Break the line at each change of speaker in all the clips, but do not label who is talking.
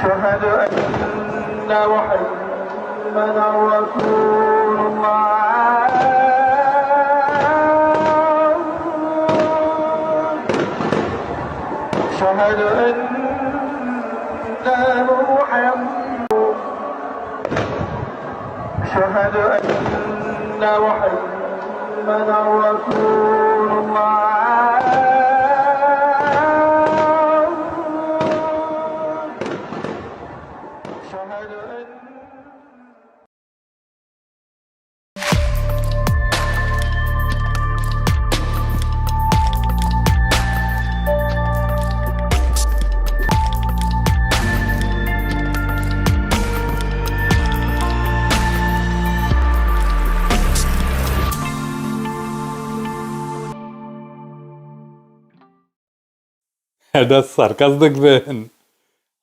أشهد أن محمدا رسول الله أشهد أن محمدا أشهد أن محمدا رسول الله أشهد أن
এটা সার্কাস দেখবেন।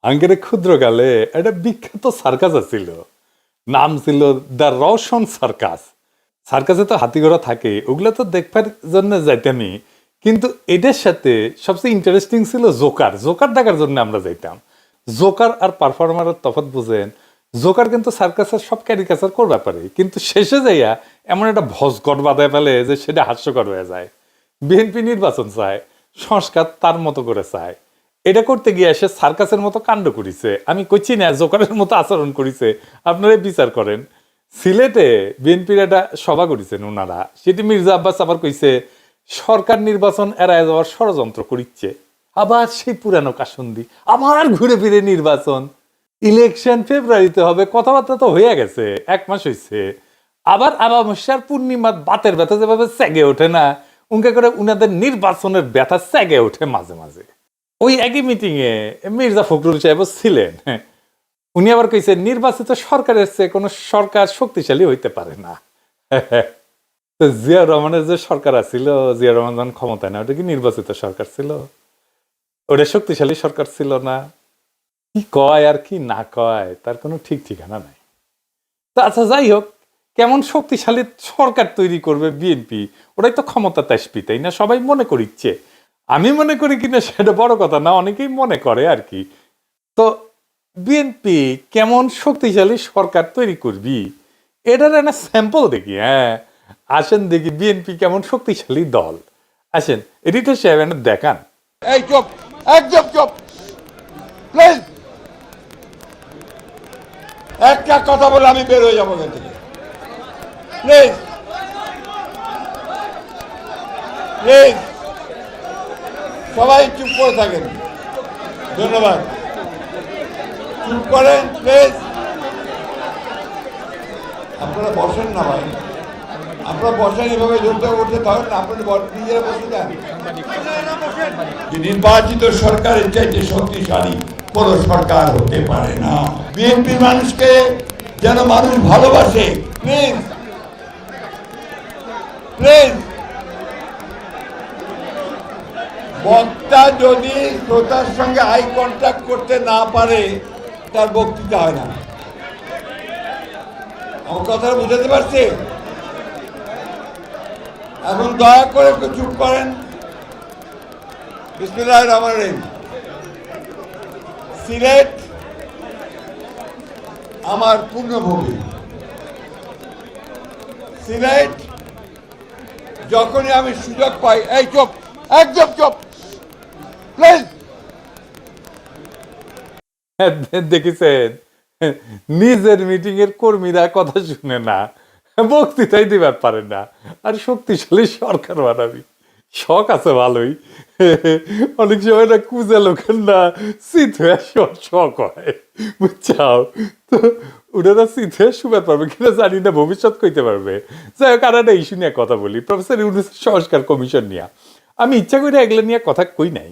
আঙ্গেরে ক্ষুদ্রকালে একটা বিখ্যাত সার্কাস আছিল, নাম ছিল দ্য রওশন সার্কাস। সার্কাসে তো হাতি ঘোড়া থাকে, ওগুলো তো দেখবার জন্য যাইতামই, কিন্তু এটার সাথে সবচেয়ে ইন্টারেস্টিং ছিল জোকার। জোকার দেখার জন্য আমরা যাইতাম। জোকার আর পারফর্মারের তফাৎ বুঝেন। জোকার কিন্তু সার্কাসের সব ক্যারিকাচার করতে পারে, কিন্তু শেষে যাইয়া এমন একটা ভজঘট বাঁধায় ফেলে যে সেটা হাস্যকর হয়ে যায়। বিএনপি নির্বাচন চায়, সংস্কার তার মতো করে চায়। এটা করতে গিয়ে সে সার্কাসের মতো কাণ্ড করিছে। আমি কইছি না জোকারের মতো আচরণ করিছে, আপনারা বিচার করেন। সিলেটে বিএনপির একটা সভা করেছেন ওনারা, সেটি মির্জা আব্বাস আবার কইছে সরকার নির্বাচন এড়ায় যাওয়ার ষড়যন্ত্র করিচ্ছে। আবার সেই পুরানো কাসন্দি, আবার ঘুরে ফিরে নির্বাচন, ইলেকশন ফেব্রুয়ারিতে হবে, কথাবার্তা তো হয়ে গেছে, 1 মাস হয়েছে। আবার আমাবস্যার পূর্ণিমার বাতের ব্যথা যেভাবে সেগে ওঠে না, উনকে করে উনাদের নির্বাচনের ব্যথা সেগে ওঠে মাঝে মাঝে। ওই একই মিটিং এ মির্জা ফখরুল সাহেব ছিলেন। উনি আবার কইছে নির্বাচিত সরকারের চেয়ে কোনো সরকার শক্তিশালী হইতে পারে না। তো জিয়া রহমানের যে সরকার আছিল, জিয়া রহমান যখন ক্ষমতায় না, ওটা কি নির্বাচিত সরকার ছিল? ওটা শক্তিশালী সরকার ছিল না? কি কয় আর কি না কয় তার কোনো ঠিক ঠিকানা নাই। তা আচ্ছা, যাই হোক, কেমন শক্তিশালী সরকার তৈরি করবে বিএনপি, ওটাই তো ক্ষমতা তাসপি, তাই না? সবাই মনে করিচ্ছে। আমি মনে করি কিনা সেটা বড় কথা না, অনেকেই মনে করে আর কি। তো বিএনপি কেমন শক্তিশালী সরকার তৈরি করবি, এটার একটা স্যাম্পল দেখি। হ্যাঁ, আসেন দেখি বিএনপি কেমন শক্তিশালী দল। আসেন, এডিটর সাহেব এনে দেখান।
এই চুপ, একদম চুপ প্লিজ। একটা কথা বলে আমি বের হয়ে যাবো এখান থেকে, প্লিজ প্লিজ। সবাই চুপ করে থাকেন, ধন্যবাদ। চুপ করেন প্লিজ। আপনারা বসেন না ভাই, আপনারা বসেন, এভাবে জোরটা উঠতে পারেন না, আপনারা নিজেরা বসে যান। যে নির্বাচিত সরকারের চাইতে শক্তিশালী কোন সরকার হতে পারে না। বিএনপি মানুষকে যেন মানুষ ভালোবাসে, প্লিজ প্লিজ। বক্তা যদি শ্রোতার সঙ্গে আই কন্ট্যাক্ট করতে না পারে, তার বক্তৃতা হয় না। আমার কথা বুঝাতে পারছি? এখন দয়া করে একটু চুপ করেন। বিসমিল্লাহির রহমানির রহিম। সিলেট আমার পূর্ণভূমি। সিলেট যখনই আমি সুযোগ পাই, এই চুপ, একদম চুপ প্লিজ।
দেখেছেন, নিজের মিটিং এর কর্মীরা কথা শুনে না, বক্তৃতাই দিবার পারে না, আর শক্তিশালী সরকার বানাবি। শখ আছে ভালোই, অনেক সময় না কুজা লোকের না শীত হয়ে শখ হয়, বুঝছাও? তো ওনারা শীত হয়ে শুবার পারবে কিনা জানি না, ভবিষ্যৎ কইতে পারবে। যাই হোক, আর একটা ইস্যু নিয়ে কথা বলি, প্রফেসর ইউনূসের সংস্কার কমিশন নিয়ে। আমি ইচ্ছা করে এগুলো নিয়ে কথা কই নাই,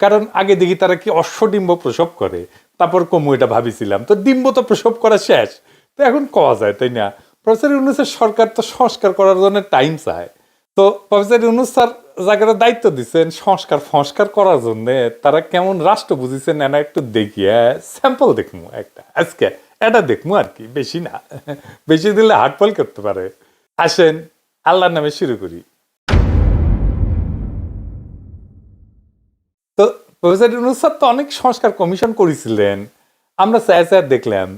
কারণ আগে দেখি তারা কি অশ্বডিম্ব প্রসব করে, তারপর কমু এটা ভাবিছিলাম। তো ডিম্ব তো প্রসব করা শেষ, তো এখন কওয়া যায়, তাই না? প্রফেসর ইউনূসের সরকার তো সংস্কার করার জন্য টাইম চায়। তো প্রফেসর ইউনূস স্যার যাকে দায়িত্ব দিচ্ছেন সংস্কার করার জন্য, তারা কেমন রাষ্ট্র বুঝিছেন না একটু দেখি। স্যাম্পল দেখবো একটা, আজকে এটা দেখবো আর কি, বেশি না, বেশি দিলে হার্টফল করতে পারে। আসেন আল্লাহর নামে শুরু করি। তো প্রফেসর ইউনূস স্যার তো অনেক সংস্কার কমিশন করেছিলেন, আমরা স্যার দেখলাম।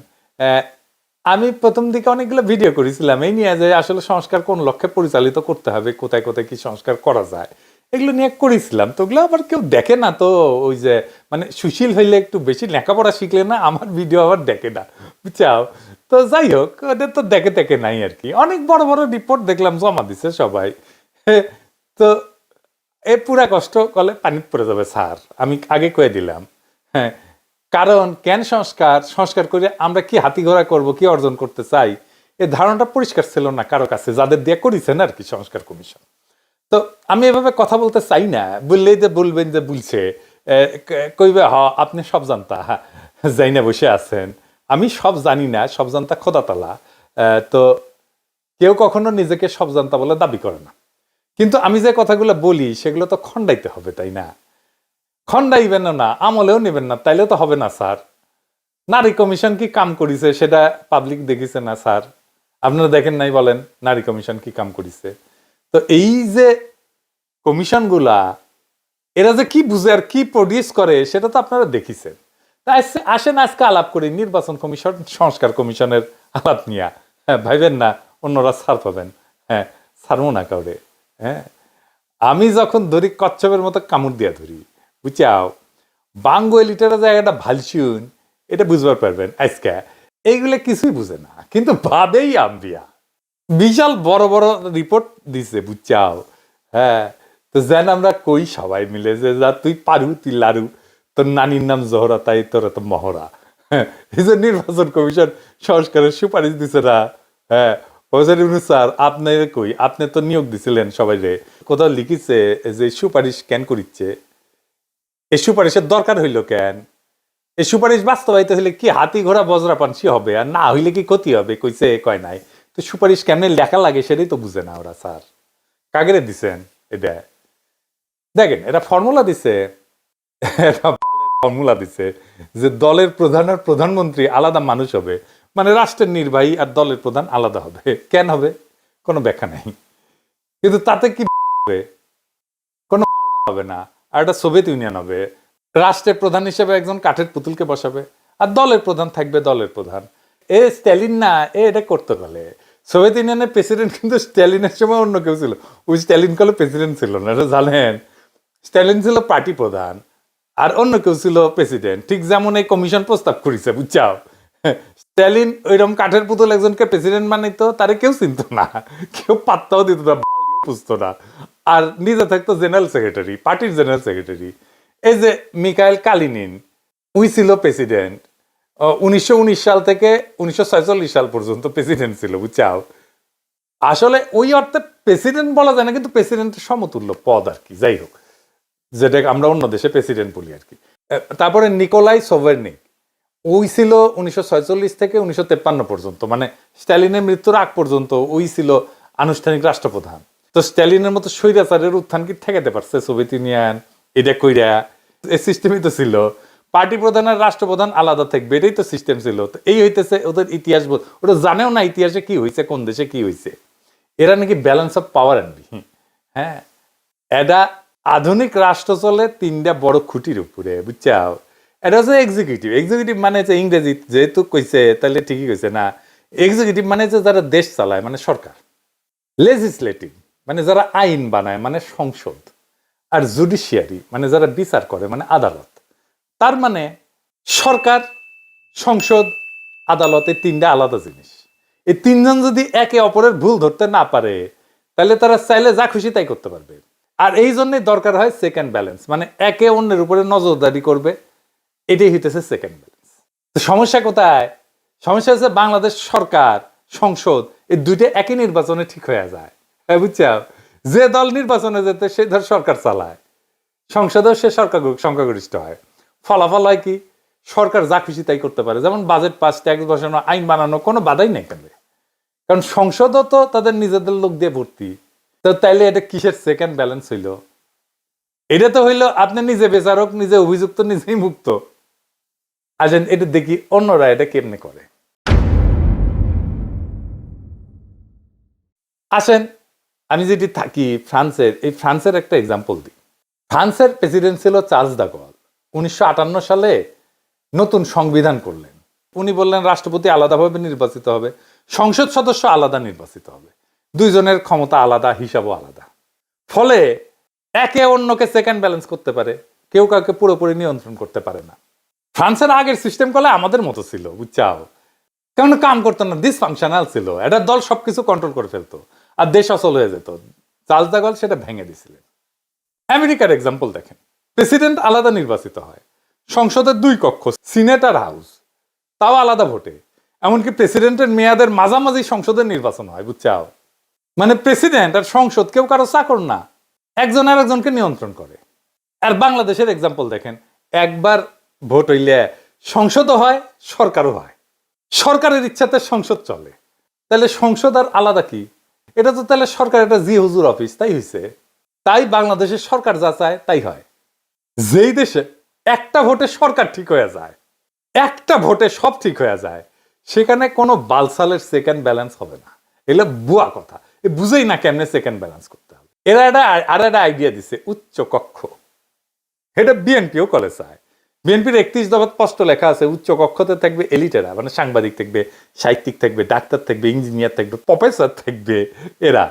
আমি প্রথম দিকে অনেকগুলো ভিডিও করেছিলাম এই নিয়ে, যে আসলে সংস্কার কোন লক্ষ্যে পরিচালিত করতে হবে, কোথায় কোথায় কি সংস্কার করা যায়, এগুলো নিয়ে করেছিলাম। তো ওগুলো আবার কেউ দেখে না। তো ওই যে মানে সুশীল হইলে একটু বেশি লেখাপড়া শিখলে না আমার ভিডিও আবার দেখে না, বুঝছাও। তো যাই হোক, ওদের তো দেখে নাই আর কি। অনেক বড় বড় রিপোর্ট দেখলাম জমা দিছে সবাই। তো এ পুরা কষ্ট করলে পানি পড়ে যাবে স্যার, আমি আগে কয়ে দিলাম। হ্যাঁ, কারণ কেন সংস্কার করে আমরা কি হাতি ঘোড়া করবো, কি অর্জন করতে চাই, এই ধারণাটা পরিষ্কার ছিল না কারো কাছে, যাদের দিয়ে করেছেন আর কি সংস্কার কমিশন। তো আমি এভাবে কথা বলতে চাই না, বললেই যে বলবেন যে বলছে, কইবে হ আপনি সব জানতা যাই না বসে আছেন। আমি সব জানি না, সব জানতা খোদাতালা। তো কেউ কখনো নিজেকে সব জানতা বলে দাবি করে না, কিন্তু আমি যে কথাগুলো বলি সেগুলো তো খণ্ডাইতে হবে, তাই না? খণ্ডাইবেন না, আমলেও নেবেন না, তাইলে তো হবে না স্যার। নারী কমিশন কি কাম করিছে সেটা পাবলিক দেখিছে না স্যার? আপনারা দেখেন নাই বলেন নারী কমিশন কি কাম করিছে? তো এই যে কমিশনগুলা, এরা যে কি বুঝে আর কি প্রডিউস করে সেটা তো আপনারা দেখিছেন। তাই আসেন আজকে আলাপ করি নির্বাচন কমিশন, সংস্কার কমিশনের আলাপ নিয়া। হ্যাঁ, ভাইবেন না অন্যরা ছাড় পাবেন। হ্যাঁ, ছাড়বো না কাউরে। হ্যাঁ, আমি যখন ধরি কচ্ছপের মতো কামড় দিয়া ধরি, বুঝাও। বাঙ্গো লিটারা জায়গাটা ভালসুন, এটা বুঝবার পারবেন আজকে। এইগুলো কিছুই বুঝে না, কিন্তু ভাবেই আম্বিয়া বিশাল বড় বড় রিপোর্ট দিছে, বুঝছাও। হ্যাঁ, তো যেন আমরা কই সবাই মিলে যে যা তুই পারু, তুই লারু, তোর নানির নাম জহরা, তাই তোর তো মহড়া। হ্যাঁ, এই যে নির্বাচন কমিশন সংস্কারের সুপারিশ দিছে না। হ্যাঁ, স্যার আপনি কই, আপনি তো নিয়োগ দিছিলেন সবাই রে, কোথাও লিখিছে যে সুপারিশ কেন করিচ্ছে? এই সুপারিশের দরকার হইল কেন? এই সুপারিশ বাস্তবায়িত হইলে কি হাতি ঘোড়া বজরা পানসি হবে, আর না হইলে কি ক্ষতি হবে? কইছে কয় নাই। তো সুপারিশ কেমনে লেখা লাগে সেটাই তো বুঝে না ওরা স্যার। কাগরে দিছেন এটা? দেখেন, এটা ফর্মুলা দিছে, ফর্মুলা দিছে যে দলের প্রধান আর প্রধানমন্ত্রী আলাদা মানুষ হবে, মানে রাষ্ট্রের নির্বাহী আর দলের প্রধান আলাদা হবে। কেন হবে? কোনো ব্যাখ্যা নাই। কিন্তু তাতে কি হবে? কোনো হবে না। আর এটা সোভিয়েত ইউনিয়ন হবে, রাষ্ট্রের প্রধান হিসেবে একজন কাঠের পুতুলকে বসাবে, আর দলের প্রধান থাকবে দলের প্রধান। এ স্ট্যালিন না, এটা করতে পারে। সোভিয়েত ইউনিয়নের প্রেসিডেন্ট কিন্তু স্ট্যালিনের সময় অন্য কেউ ছিল, ওই স্ট্যালিন কালে প্রেসিডেন্ট ছিল না, এটা জানেন? স্ট্যালিন ছিল পার্টি প্রধান, আর অন্য কেউ ছিল প্রেসিডেন্ট। ঠিক যেমন এই কমিশন প্রস্তাব করেছে, বুঝছাও। স্ট্যালিন ওইরকম কাঠের পুতুল একজনকে প্রেসিডেন্ট বানাইতো, তারে কেউ চিনত না, কেউ পাত্তাও দিত না, বুঝতো না। আর নিজে থাকতো জেনারেল সেক্রেটারি, পার্টির জেনারেল সেক্রেটারি। এই যে মিকাইল কালিনিন, উই ছিল প্রেসিডেন্ট 1919 সাল থেকে 1946 সাল পর্যন্ত প্রেসিডেন্ট ছিল, বুঝছাও। আসলে ওই অর্থে প্রেসিডেন্ট বলা যায় না, কিন্তু প্রেসিডেন্টের সমতুল্য পদ আর কি। যাই হোক, যেটা আমরা অন্য দেশে প্রেসিডেন্ট বলি আর কি। তারপরে নিকোলাই সোভারনিক, ওই ছিল 1946 থেকে 1953 পর্যন্ত, মানে স্ট্যালিনের মৃত্যুর আগ পর্যন্ত ওই ছিল আনুষ্ঠানিক রাষ্ট্রপ্রধান। তো স্ট্যালিনের মতো স্বৈরাচারের উত্থান কি ঠেকাতে পারছে সোভিয়েত ইউনিয়ন? এটা কইরা এই সিস্টেমই তো ছিল, পার্টি প্রধান আর রাষ্ট্রপ্রধান আলাদা থাকবে, এটাই তো সিস্টেম ছিল। তো এই হইতেছে ওদের ইতিহাস, ওটা জানেও না ইতিহাসে কি হয়েছে, কোন দেশে কি হয়েছে। এরা নাকি ব্যালেন্স অফ পাওয়ার আনবি। হ্যাঁ, এটা আধুনিক রাষ্ট্র চলে তিনটা বড় খুঁটির উপরে, বুঝছাও। এটা হচ্ছে এক্সিকিউটিভ। এক্সিকিউটিভ মানে হচ্ছে ইংরেজি যেহেতু কইছে তাহলে ঠিকই কইছে না। এক্সিকিউটিভ মানে হচ্ছে যারা দেশ চালায়, মানে সরকার। লেজিসলেটিভ মানে যারা আইন বানায়, মানে সংসদ। আর জুডিশিয়ারি মানে যারা বিচার করে, মানে আদালত। তার মানে সরকার, সংসদ, আদালত, এই তিনটা আলাদা জিনিস। এই তিনজন যদি একে অপরের ভুল ধরতে না পারে, তাহলে তারা চাইলে যা খুশি তাই করতে পারবে। আর এই জন্যই দরকার হয় সেকেন্ড ব্যালেন্স, মানে একে অন্যের উপরে নজরদারি করবে। এটাই হইতেছে সেকেন্ড ব্যালেন্স। তো সমস্যা কোথায়? সমস্যা হচ্ছে বাংলাদেশ সরকার, সংসদ, এই দুইটা একই নির্বাচনে ঠিক হয়ে যায়। হ্যাঁ, বুঝছাও। যে দল নির্বাচনে যেতে সে ধর সরকার চালায়, সংসদেও সে সংখ্যাগরিষ্ঠ হয়। ফলাফল হয় কি? সরকার যা খুশি তাই করতে পারে, যেমন বাজেট পাস, ট্যাক্স বসানো, আইন বানানো, কোনো বাধাই নেই কেন। কারণ সংসদও তো তাদের নিজেদের লোক দিয়ে ভর্তি। তো তাইলে এটা কিসের সেকেন্ড ব্যালেন্স হইল? এটা তো হইলো আপনি নিজে বিচারক, নিজে অভিযুক্ত, নিজেই মুক্ত। আসেন এটা দেখি অন্যরা এটা কেমনে করে। আসেন, আমি যেটি থাকি ফ্রান্সের, এই ফ্রান্সের একটা এক্সাম্পল দিই। ফ্রান্সের প্রেসিডেন্ট ছিল চার্লস দ্য গল। 1958 সালে নতুন সংবিধান করলেন। উনি বললেন রাষ্ট্রপতি আলাদাভাবে নির্বাচিত হবে, সংসদ সদস্য আলাদা নির্বাচিত হবে, দুইজনের ক্ষমতা আলাদা, হিসাবও আলাদা। ফলে একে অন্যকে সেকেন্ড ব্যালেন্স করতে পারে, কেউ কাউকে পুরোপুরি নিয়ন্ত্রণ করতে পারে না। ফ্রান্সের আগের সিস্টেম করলে আমাদের মতো ছিল, বুঝছাও, কেমন কাম করতো না, ডিসফাংশনাল ছিল, এটা দল সবকিছু কন্ট্রোল করে ফেলতো আর দেশ অচল হয়ে যেত। চার্লস দ্য গল সেটা ভেঙে দিছিলেন। আমেরিকার এক্সাম্পল দেখেন, প্রেসিডেন্ট আলাদা নির্বাচিত হয়, সংসদের 2 কক্ষ, সিনেট আর হাউস, তাও আলাদা ভোটে। এমনকি প্রেসিডেন্টের মেয়াদের মাঝামাঝি সংসদের নির্বাচন হয়, বুঝছাও। মানে প্রেসিডেন্ট আর সংসদ কেউ কারো চাকর না, একজন আর একজনকে নিয়ন্ত্রণ করে। আর বাংলাদেশের এক্সাম্পল দেখেন, একবার ভোট হইলে সংসদও হয়, সরকারও হয়, সরকারের ইচ্ছাতে সংসদ চলে। তাহলে সংসদ আর আলাদা কি? এটা তো তাহলে সরকার একটা জি হুজুর অফিস, তাই হয়েছে। তাই বাংলাদেশের সরকার যা চায় তাই হয়। যেই দেশে একটা ভোটে সরকার ঠিক হয়ে যায়, একটা ভোটে সব ঠিক হয়ে যায়, সেখানে কোনো বালসালের সেকেন্ড ব্যালেন্স হবে না। এগুলো বুয়া কথা, বুঝেই না কেমনে সেকেন্ড ব্যালেন্স করতে হবে। এরা একটা আইডিয়া দিছে, উচ্চ কক্ষ। এটা বিএনপিও করে চায়। বিএনপির 31 দফা স্পষ্ট লেখা আছে, উচ্চ কক্ষতে থাকবে এলিটেরা, মানে সাংবাদিক থাকবে, সাহিত্যিক থাকবে, ডাক্তার থাকবে, ইঞ্জিনিয়ার থাকবে, প্রফেসর থাকবে এরা।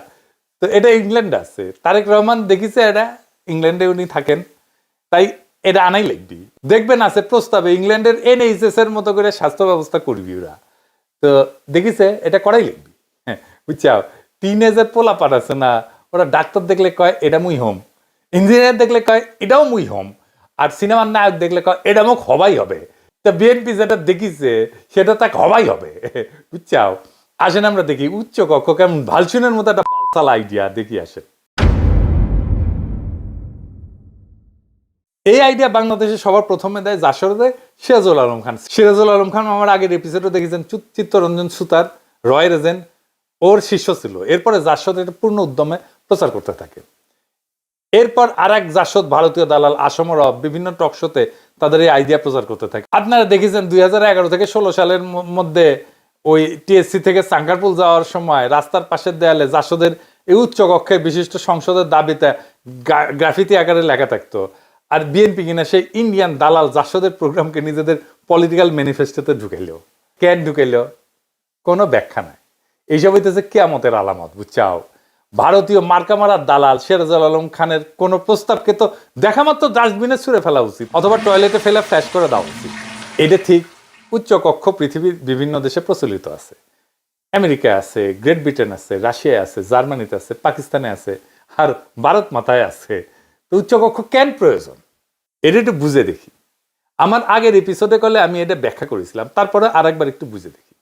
তো এটা ইংল্যান্ডে আছে, তারেক রহমান দেখিছে, এটা ইংল্যান্ডে উনি থাকেন, তাই এটা আনাই লিখবি। দেখবেন আছে প্রস্তাবে ইংল্যান্ডের NHS এর মতো করে স্বাস্থ্য ব্যবস্থা করবি ওরা। তো দেখিছে এটা করাই লিখবি। হ্যাঁ, বুঝছাও, টিনেজের পোলাপাট আছে না, ওরা ডাক্তার দেখলে কয় এটা মুই হোম, ইঞ্জিনিয়ার দেখলে কয় এটাও মুই হোম, আর সিনেমার নায়ক দেখলে কয় এটা মুখ হবাই হবে। তা বিএনপি যেটা দেখিছে সেটা তাকে হবাই হবে, বুঝছাও। আসেন আমরা দেখি উচ্চ কক্ষ কেমন, ভালসুনের মতো একটা বালসাল আইডিয়া দেখি। আসেন, এই আইডিয়া বাংলাদেশে সবার প্রথমে দেয়, জাসরে দেয় সিরাজুল আলম খান। সিরাজুল আলম খান আমার আগের এপিসোডে দেখেছেন, চিত্তরঞ্জন সুতার, রয় রেজেন ওর শিষ্য ছিল। এরপরে জাসদ এটা পূর্ণ উদ্যমে প্রচার করতে থাকে। এরপর আর এক জাসদ ভারতীয় দালাল আসম রব বিভিন্ন টক শোতে তাদের এই আইডিয়া প্রচার করতে থাকে। আপনারা দেখেছেন 2011 থেকে 16 সালের মধ্যে ওই টিএসসি থেকে সাঙ্গারপুল যাওয়ার সময় রাস্তার পাশের দেয়ালে জাসদের এই উচ্চ কক্ষের বিশিষ্ট সংসদের দাবিতে গ্রাফিতি আকারে লেখা থাকতো। আর বিএনপি কিনা সেই ইন্ডিয়ান দালাল জাসদের প্রোগ্রামকে নিজেদের পলিটিক্যাল ম্যানিফেস্টোতে ঢুকাইলেও। কেন ঢুকাইলেও কোনো ব্যাখ্যা নাই। এইসব হইতেছে কিয়ামতের আলামত, বুঝছাও। ভারতীয় মার্কামারা দালাল সিরাজুল আলম খানের কোন প্রস্তাবকে তো দেখা মাত্র ডাস্টবিনে ছুঁড়ে ফেলা উচিত, অথবা টয়লেটে ফেলে ফ্ল্যাশ করে দেওয়া উচিত। এটা ঠিক। উচ্চ কক্ষ পৃথিবীর বিভিন্ন দেশে প্রচলিত আছে। আমেরিকায় আছে, গ্রেট ব্রিটেন আছে, রাশিয়ায় আছে, জার্মানিতে আছে, পাকিস্তানে আছে, আর ভারত মাথায় আছে। তো উচ্চ কক্ষ কেন প্রয়োজন এটা একটু বুঝে দেখি। আমার আগের এপিসোডে কলে আমি এটা ব্যাখ্যা করেছিলাম, তারপরে আরেকবার একটু বুঝে দেখি।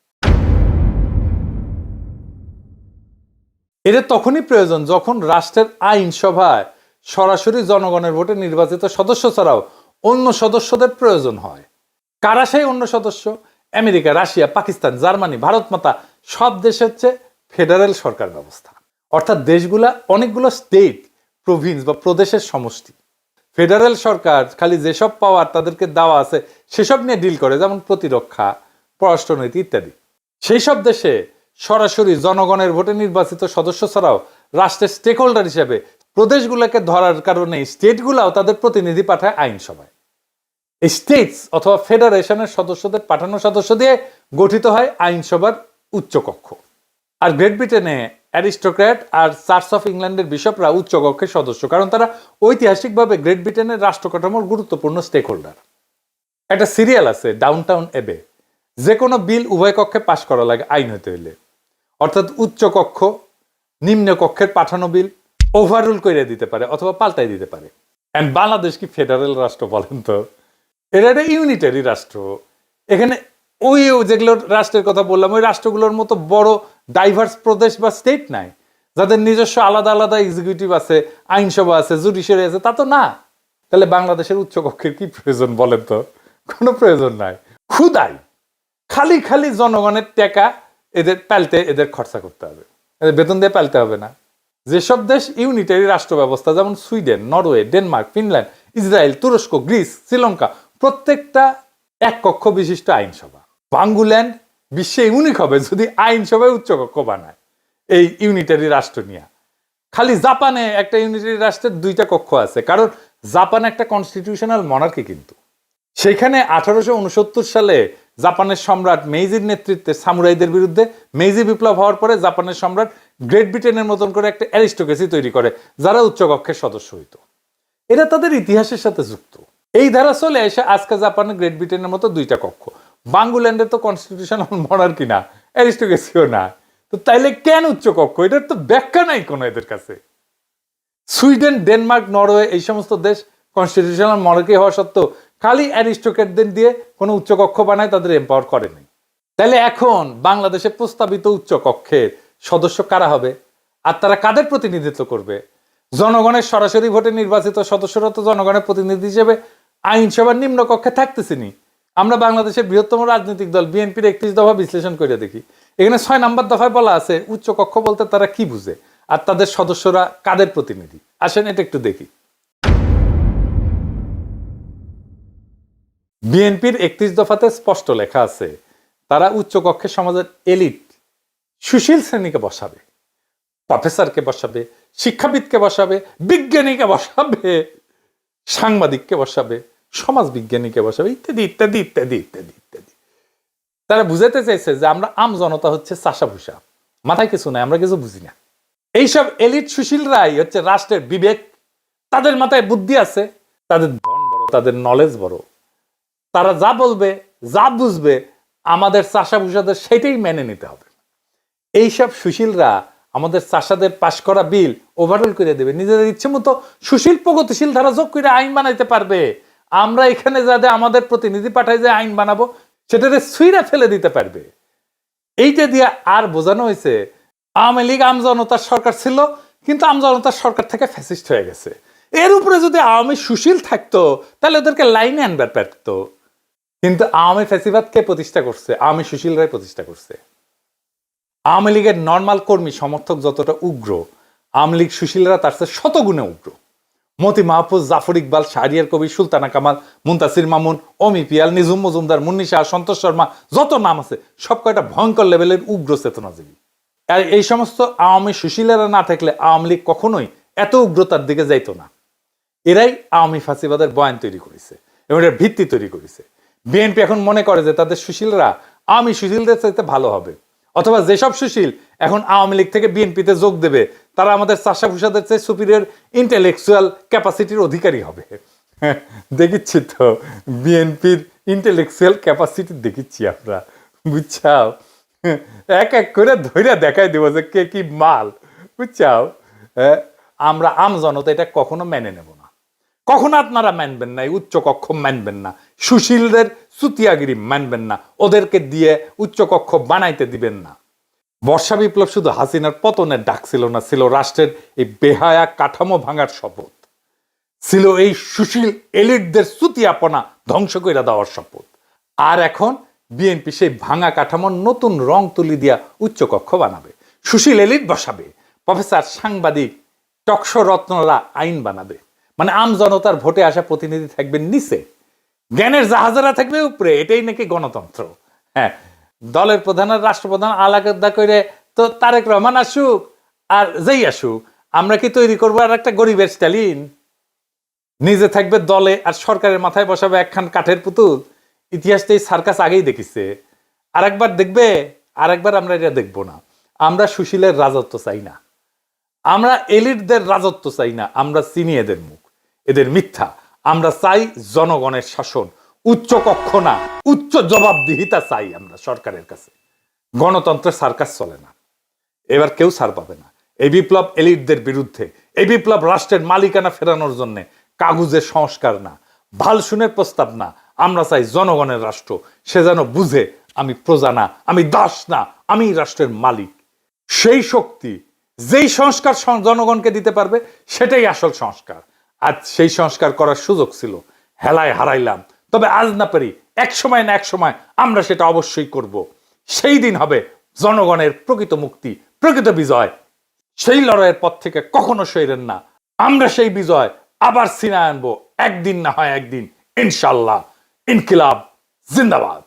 এটা তখনই প্রয়োজন যখন রাষ্ট্রের আইনসভায় সরাসরি জনগণের ভোটে নির্বাচিত সদস্য ছাড়াও অন্য সদস্যদের প্রয়োজন হয়। কারা সেই অন্য সদস্য? America, Russia, Pakistan, Germany, Bharat মাতা সব দেশে হচ্ছে ফেডারেল সরকার ব্যবস্থা। অর্থাৎ দেশগুলা অনেকগুলো স্টেট, প্রভিন্স বা প্রদেশের সমষ্টি। ফেডারেল সরকার খালি যেসব পাওয়ার তাদেরকে দেওয়া আছে সেসব নিয়ে ডিল করে, যেমন প্রতিরক্ষা, পররাষ্ট্রনীতি ইত্যাদি। সেই সব দেশে সরাসরি জনগণের ভোটে নির্বাচিত সদস্য ছাড়াও রাষ্ট্রের স্টেক হোল্ডার হিসেবে প্রদেশগুলোকে ধরার কারণে স্টেটগুলাও তাদের প্রতিনিধি পাঠায় আইনসভায়। স্টেটস অথবা ফেডারেশনের সদস্যদের পাঠানো সদস্য দিয়ে গঠিত হয় আইনসভার উচ্চকক্ষ। আর গ্রেট ব্রিটেনে অ্যারিস্টোক্র্যাট আর চার্চ অফ ইংল্যান্ডের বিশপরা উচ্চকক্ষের সদস্য, কারণ তারা ঐতিহাসিকভাবে গ্রেট ব্রিটেনের রাষ্ট্র কাঠামোর গুরুত্বপূর্ণ স্টেক হোল্ডার। একটা সিরিয়াল আছে ডাউনটাউন এবে, যে কোনো বিল উভয় কক্ষে পাশ করা লাগে আইন হতে হইলে। অর্থাৎ উচ্চ কক্ষ নিম্ন কক্ষের পাঠানো বিল ওভাররুল করে দিতে পারে অথবা পাল্টাই দিতে পারে। এন্ড বাংলাদেশ কি ফেডারেল রাষ্ট্র বলেন তো? এটা একটা ইউনিটারি রাষ্ট্র। এখানে ওই যেগুলো রাষ্ট্রের কথা বললাম ওই রাষ্ট্রগুলোর মতো বড় ডাইভার্স প্রদেশ বা স্টেট নাই, যাদের নিজস্ব আলাদা আলাদা এক্সিকিউটিভ আছে, আইনসভা আছে, জুডিশিয়ারি আছে, তা তো না। তাহলে বাংলাদেশের উচ্চ কক্ষের কি প্রয়োজন বলেন তো? কোনো প্রয়োজন নাই। ক্ষুদাই খালি খালি জনগণের টাকা এদের পাল্টে এদের খরচা করতে হবে, এদের বেতন দিয়ে পাল্টে হবে না। যেসব দেশ ইউনিটারি রাষ্ট্র ব্যবস্থা, যেমন Sweden, Norway, Denmark, Finland, Israel, তুরস্ক, গ্রিস, শ্রীলঙ্কা, প্রত্যেকটা এক কক্ষ বিশিষ্ট আইনসভা। বাঙ্গুল্যান্ড বিশ্বে ইউনিক হবে যদি আইনসভায় উচ্চকক্ষ বানায় এই ইউনিটারি রাষ্ট্র নিয়ে। খালি জাপানে একটা ইউনিটারি রাষ্ট্রের 2টা কক্ষ আছে, কারণ জাপান একটা কনস্টিটিউশনাল মনার্কি। কিন্তু সেখানে 1869 সালে জাপানের সম্রাট মেইজির নেতৃত্বে সামুরাইদের বিরুদ্ধে মেইজি বিপ্লব হওয়ার পরে জাপানের সম্রাট গ্রেট ব্রিটেনের মতন করে একটা অ্যারিস্টোক্রেসি তৈরি করে যারা উচ্চকক্ষের সদস্য হইতো। এটা তাদের ইতিহাসের সাথে যুক্ত। এই ধারা চলে এসে আজকে জাপানের গ্রেট ব্রিটেনের মতো দুইটা কক্ষ। বাঙ্গুল্যান্ডের তো কনস্টিটিউশনাল মনার্কি না, অ্যারিস্টোক্রেসিও না, তো তাইলে কেন উচ্চকক্ষ? এটার তো ব্যাখ্যা নাই কোনো এদের কাছে। সুইডেন, ডেনমার্ক, নরওয়ে এই সমস্ত দেশ কনস্টিটিউশনাল মনার্কি হওয়া সত্ত্বেও খালি অ্যারিস্টোক্রেটদের দিয়ে কোনো উচ্চকক্ষ বানায় তাদের এম্পাওয়ার করে নাই। তাহলে এখন বাংলাদেশে প্রস্তাবিত উচ্চকক্ষের সদস্য কারা হবে আর তারা কাদের প্রতিনিধিত্ব করবে? জনগণের সরাসরি ভোটে নির্বাচিত সদস্যরা তো জনগণের প্রতিনিধি হিসেবে আইনসভার নিম্ন কক্ষে থাকতেছিনি। আমরা বাংলাদেশের বৃহত্তম রাজনৈতিক দল বিএনপির 31 দফা বিশ্লেষণ করে দেখি, এখানে 6 নম্বর দফায় বলা আছে উচ্চকক্ষ বলতে তারা কি বুঝে আর তাদের সদস্যরা কাদের প্রতিনিধি। আসেন এটা একটু দেখি। বিএনপির 31 দফাতে স্পষ্ট লেখা আছে তারা উচ্চকক্ষে সমাজের এলিট সুশীল শ্রেণীকে বসাবে, প্রফেসরকে বসাবে, শিক্ষাবিদকে বসাবে, বিজ্ঞানীকে বসাবে, সাংবাদিককে বসাবে, সমাজ বিজ্ঞানীকে বসাবে, ইত্যাদি ইত্যাদি ইত্যাদি ইত্যাদি ইত্যাদি। তারা বুঝাতে চাইছে যে আমরা আম জনতা হচ্ছে চাষা ভুষা, মাথায় কিছু নাই, আমরা কিছু বুঝি না। এইসব এলিট সুশীলরাই হচ্ছে রাষ্ট্রের বিবেক, তাদের মাথায় বুদ্ধি আছে, তাদের ধন বড়, তাদের নলেজ বড়, তারা যা বলবে যা বুঝবে আমাদের চাষা ভুষাদের সেটাই মেনে নিতে হবে। এইসব সুশীলরা আমাদের চাষাদের পাশ করা বিল ওভারঅল করে দেবে, নিজেদের ইচ্ছে মতো সুশীল প্রগতিশীল ধারা যোগ করে আইন বানাইতে পারবে। আমরা এখানে যাতে আমাদের প্রতিনিধি পাঠায় যে আইন বানাবো সেটারে সুইরা ফেলে দিতে পারবে। এইটা দিয়ে আর বোঝানো হয়েছে আওয়ামী লীগ আমজনতার সরকার ছিল, কিন্তু আমজনতার সরকার থেকে ফ্যাসিস্ট হয়ে গেছে। এর উপরে যদি আওয়ামী সুশীল থাকতো তাহলে ওদেরকে লাইনে আনবার পারতো। কিন্তু আওয়ামী ফ্যাসিবাদ কে প্রতিষ্ঠা করছে? আওয়ামী সুশীলরাই প্রতিষ্ঠা করছে। আওয়ামী লীগের নর্মাল কর্মী সমর্থক যতটা উগ্র, আওয়ামী লীগ সুশীলরা তার চেয়ে শতগুণে উগ্র। মতি মাহফুজ, জাফর ইকবাল, শাহরিয়ার কবির, সুলতানা কামাল, মুনতাসির মামুন, অমি পিয়াল, নিজুম মজুমদার, মুন্নি শাহ, সন্তোষ শর্মা, যত নাম আছে সব কয়টা ভয়ঙ্কর লেভেলের উগ্র চেতনাজীবী। আর এই সমস্ত আওয়ামী সুশীলেরা না থাকলে আওয়ামী লীগ কখনোই এত উগ্রতার দিকে যাইতো না। এরাই আওয়ামী ফাঁসিবাদের বয়ান তৈরি করেছে এবং এর ভিত্তি তৈরি করেছে। বিএনপি এখন মনে করে যে তাদের সুশীলরা আওয়ামী সুশীলদের চাইতে ভালো হবে, অথবা যেসব সুশীল এখন আওয়ামী লীগ থেকে বিএনপিতে যোগ দেবে তারা আমাদের চাষা ভুষাদের চেয়ে সুপিরিয়র ইন্টেলেকচুয়াল ক্যাপাসিটির অধিকারী হবে। দেখিচ্ছি তো বিএনপির ইন্টেলেকচুয়াল ক্যাপাসিটি দেখিচ্ছি আমরা, বুঝছাও? এক এক করে ধৈর্য দেখাই দেবো যে কে কি মাল, বুঝছাও? আমরা আম জনতা এটা কখনো মেনে নেব না, কখনো আপনারা মানবেন না, উচ্চকক্ষ মানবেন না, সুশীলদের সুতিয়াগিরি মানবেন না, ওদেরকে দিয়ে উচ্চকক্ষ বানাইতে দিবেন না। বর্ষা বিপ্লব শুধু হাসিনার পতনের ডাক ছিল না, ছিল রাষ্ট্রের এই বেহায়া কাঠামো ভাঙার শপথ, ছিল এই সুশীল এলিটদের সুতিয়াপনা ধ্বংস করে দেওয়ার শপথ। আর এখন বিএনপি সেই ভাঙা কাঠামোর নতুন রং তুলি দিয়া উচ্চকক্ষ বানাবে, সুশীল এলিট বসাবে, প্রফেসর, সাংবাদিক, টকশো রত্নরা আইন বানাবে। মানে আম জনতার ভোটে আসা প্রতিনিধি থাকবে নিচে, জ্ঞানের জাহাজারা থাকবে উপরে। এটাই নাকি গণতন্ত্র। হ্যাঁ, দলের প্রধান আর রাষ্ট্রপ্রধান আলাদা করে তো তারেক রহমান আসুক আর যেই আসুক, আমরা কি তৈরি করবো আর একটা গরিবের স্টালিন? নিজে থাকবে দলে আর সরকারের মাথায় বসাবে একখান কাঠের পুতুল। ইতিহাসটা এই সার্কাস আগেই দেখিছে, আরেকবার দেখবে, আরেকবার আমরা এটা দেখবো না। আমরা সুশীলের রাজত্ব চাই না, আমরা এলিটদের রাজত্ব চাই না, আমরা চিনি এদের মুখ, এদের মিথ্যা। আমরা চাই জনগণের শাসন, উচ্চ কক্ষ না, উচ্চ জবাবদিহিতা চাই আমরা সরকারের কাছে। গণতন্ত্রের সার্কাস চলে না, এবার কেউ ছাড় পাবে না। এই বিপ্লব এলিটদের বিরুদ্ধে, এই বিপ্লব রাষ্ট্রের মালিকানা ফেরানোর জন্য কাগজের সংস্কার না, ভালসুনের প্রস্তাব না। আমরা চাই জনগণের রাষ্ট্র, সে যেন বুঝে আমি প্রজা না, আমি দাস না, আমি রাষ্ট্রের মালিক। সেই শক্তি, যেই সংস্কার জনগণকে দিতে পারবে সেটাই আসল সংস্কার। আজ সেই সংস্কার করার সুযোগ ছিল, হেলায় হারাইলাম। তবে আজ না পারি, এক সময় না এক সময় আমরা সেটা অবশ্যই করব। সেই দিন হবে জনগণের প্রকৃত মুক্তি, প্রকৃত বিজয়। সেই লড়াইয়ের পথ থেকে কখনো সইরেন না। আমরা সেই বিজয় আবার ছিনায় আনবো, একদিন না হয় একদিন, ইনশাল্লাহ। ইনকিলাব জিন্দাবাদ।